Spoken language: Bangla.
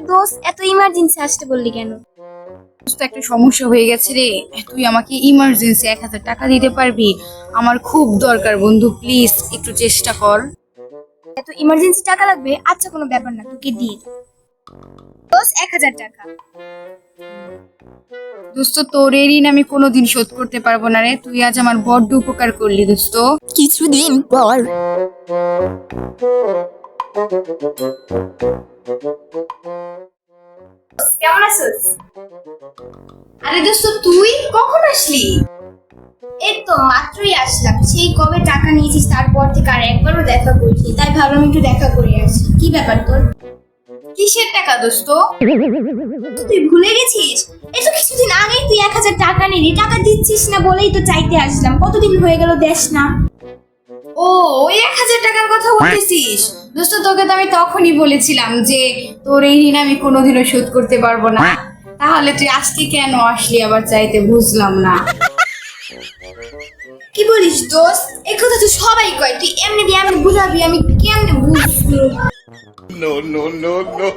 দোস্ত এত ইমার্জেন্সি আসতে বললি কেন? তো একটা সমস্যা হয়ে গেছে রে। তুই আমাকে ইমার্জেন্সি 1,000 টাকা দিতে পারবি? আমার খুব দরকার বন্ধু, প্লিজ একটু চেষ্টা কর। এত ইমার্জেন্সি টাকা লাগবে? আচ্ছা কোনো ব্যাপার না, তোকে দিই। দোস্ত 1,000 টাকা। দোস্ত, তোর এই ঋণ আমি কোনোদিন শোধ করতে পারবো না রে। তুই আজ আমার বড্ড উপকার করলি দোস্ত। কিছুদিন পর। কেমন আছিস? আরে দোস্ত, তুই কখন আসলি? এই তো মাত্রই আসলাম। সেই কবে টাকা নিয়েছিস তারপর থেকে আর একবারও দেখা করিনি, তাই ভাবলাম একটু দেখা করে আসি। কি ব্যাপার তোর? কিসের টাকা দোস্ত? তুই ভুলে গেছিস? এই তো কিছুদিন আগেই তুই 1,000 টাকা নিলি, টাকা দিচ্ছিস না বলেই তো চাইতে আসলাম। কতদিন হয়ে গেল দেশ না। ও, ওই 1,000 টাকার কথা বলতেছিস? দোস্ত, তোকে তো আমি তখনই বলেছিলাম যে তোর এই ঋণ আমি কোনোদিনও শোধ করতে পারবো না। তাহলে তুই আজকে কেন আসলি আবার চাইতে, বুঝলাম না। কি বলিস দোস্ত? এই কথা তো সবাই কয়, তুই এমনি দিয়ে আমি বুঝাবি, আমি কেমনে বুঝবো? No, no, no, no.